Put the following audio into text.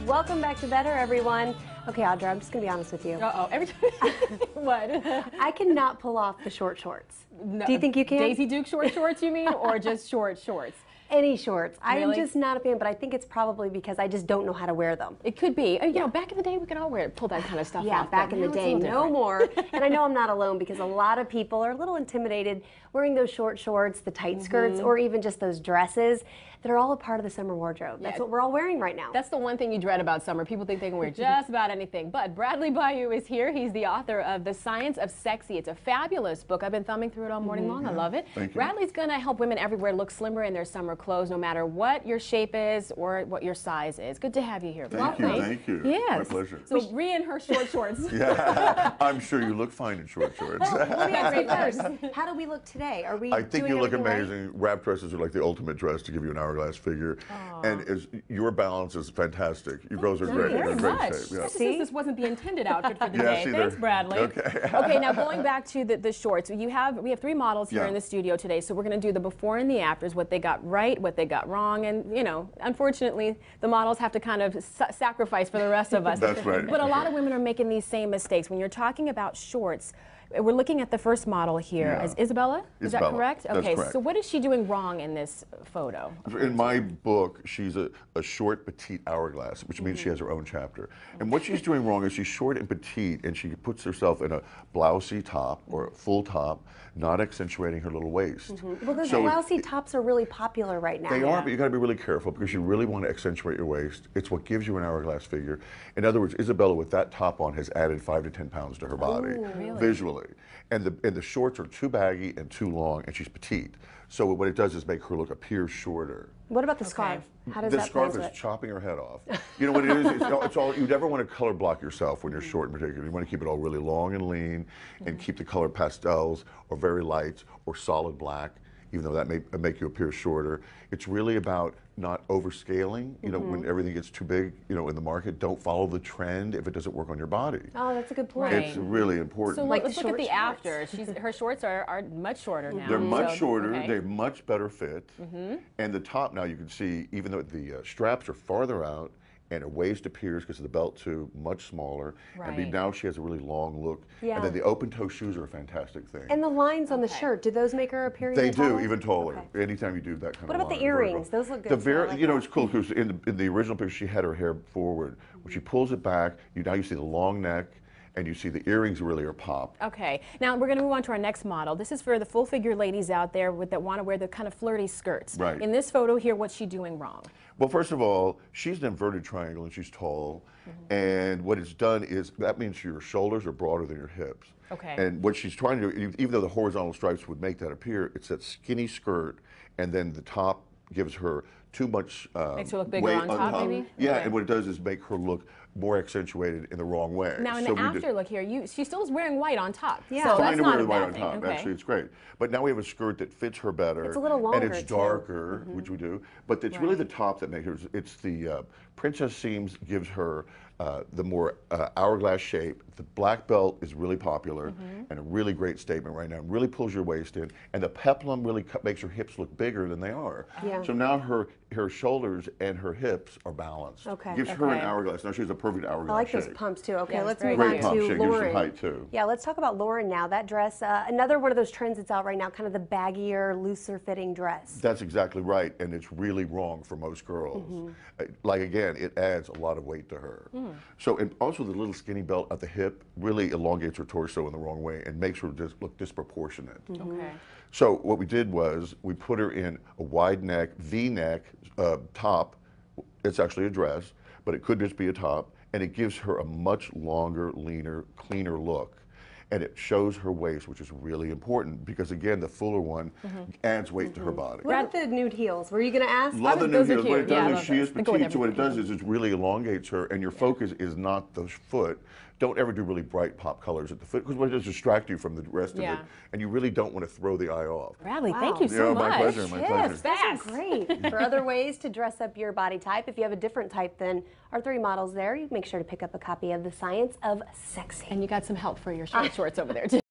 Welcome back to Better, everyone. Okay, Audra, I'm just going to be honest with you. Uh-oh. Every time. What? I cannot pull off the short shorts. No, Do you think you can? Daisy Duke shorts, you mean, or just shorts? Any shorts. I am Really? just not a fan, but I think it's probably because I just don't know how to wear them. It could be. You know, back in the day, we could all pull that kind of stuff Yeah, off. back but in the now it's a day, little no different. more. And I know I'm not alone because a lot of people are a little intimidated wearing those short shorts, the tight skirts, or even just those dresses that are all a part of the summer wardrobe. That's what we're all wearing right now. That's the one thing you dread about summer. People think they can wear just about anything. But Bradley Bayou is here. He's the author of The Science of Sexy. It's a fabulous book. I've been thumbing through it all morning long. I love it. Thank you. Bradley's going to help women everywhere look slimmer in their summer clothes, no matter what your shape is or what your size is. Good to have you here. Thank you, thank you. Yes. My pleasure. So Rhea in her short shorts. Yeah, I'm sure you look fine in short shorts. Let me ask you first, how do we look today? Are we I think doing you look everything right? amazing. Wrap dresses are like the ultimate dress to give you an hourglass figure. And your balance is fantastic. You girls are great. You're in great shape. Yeah. Especially since this wasn't the intended outfit for the Yeah, day. see, Thanks, there- Bradley. Okay. Okay, now going back to the shorts, we have 3 models here Yeah. in the studio today, so we're going to do the before and the afters, what they got right, what they got wrong, and you know, unfortunately, the models have to kind of sacrifice for the rest of us. That's right. But a lot of women are making these same mistakes. When you're talking about shorts, we're looking at the first model here Yeah. as Isabella. Is that Isabella. correct? That's Okay, correct. so what is she doing wrong in this photo? In my book, she's a short, petite hourglass, which means she has her own chapter. And what she's doing wrong is she's short and petite, and she puts herself in a blousey top or a full top, not accentuating her little waist. Well, those So blousey tops are really popular right now. They are, but you got to be really careful because you really want to accentuate your waist. It's what gives you an hourglass figure. In other words, Isabella with that top on has added 5 to 10 pounds to her body visually. And the shorts are too baggy and too long, and she's petite. So what it does is make her look appear shorter. What about the scarf? How does The that play scarf into is it? chopping her head off. You know what it is? It's all you never want to color block yourself when you're short in particular. You want to keep it all really long and lean, and keep the color pastels or very lights or solid black, even though that may make you appear shorter. It's really about not overscaling. You know, when everything gets too big, you know, in the market, don't follow the trend if it doesn't work on your body. Oh, that's a good point. Right. It's really important. So Like let's the look at the short after. Her shorts are much shorter now. They're much So, shorter, okay. they're much better fit, and the top now you can see, even though the straps are farther out, and her waist appears because of the belt too much smaller, and Right. now she has a really long look. Yeah. And then the open toe shoes are a fantastic thing. And the lines on the shirt, do those make her appear They even do, taller? even taller. Okay. Anytime you do that kind What of about the line, very earrings? well. Those look good, The too. I very, like you know, that. it's cool because in the original picture she had her hair forward. When she pulls it back, now you see the long neck, and you see the earrings really are popped. Okay, now we're going to move on to our next model. This is for the full figure ladies out there that want to wear the kind of flirty skirts. Right. In this photo here, what's she doing wrong? Well, first of all, she's an inverted triangle and she's tall. And what it's done is that means your shoulders are broader than your hips. Okay. And what she's trying to do, even though the horizontal stripes would make that appear, it's that skinny skirt, and then the top gives her too much Makes her look bigger weight on top, maybe? Yeah, Okay. and what it does is make her look more accentuated in the wrong way. Now in So the we did- after look here, she still is wearing white on top. Yeah. So Fine that's Fine to not wear a the white bad on thing. top. Okay. Actually, it's great. But now we have a skirt that fits her better. It's a little and longer, it's too. darker, which we do. But it's really the top that makes her. It's the princess seams gives her the more hourglass shape. The black belt is really popular and a really great statement right now. It really pulls your waist in, and the peplum really makes her hips look bigger than they are. Yeah. So now her shoulders and her hips are balanced. Okay. Gives her an Okay. houress. Now she has a perfect hourglass I like shape. those pumps too. Okay, Yeah, let's very move on cute. Great pump to shape, gives her Lauren. height too. Yeah, let's talk about Lauren now. That dress, another one of those trends that's out right now, kind of the baggier, looser fitting dress. That's exactly right, and it's really wrong for most girls. Like again, it adds a lot of weight to her. So, and also the little skinny belt at the hip really elongates her torso in the wrong way and makes her just look disproportionate. Okay. So what we did was we put her in a wide neck, V-neck top. It's actually a dress, but it could just be a top, and it gives her a much longer, leaner, cleaner look. And it shows her waist, which is really important because again, the fuller one adds weight to her body. What about the nude heels? Were you going to ask? Love the new those are heels. What it cute. Yeah, I does love is she is those. They go with petite, so what it everything. does is it really elongates her, and your focus is not the foot. Don't ever do really bright pop colors at the foot because what it does distract you from the rest of Yeah. it, and you really don't want to throw the eye off. Bradley, Wow. thank you so Yeah, much. my pleasure, my pleasure. Those are great. For other ways to dress up your body type, if you have a different type than our 3 models there, you make sure to pick up a copy of The Science of Sexy. And you got some help for your short shorts over there too.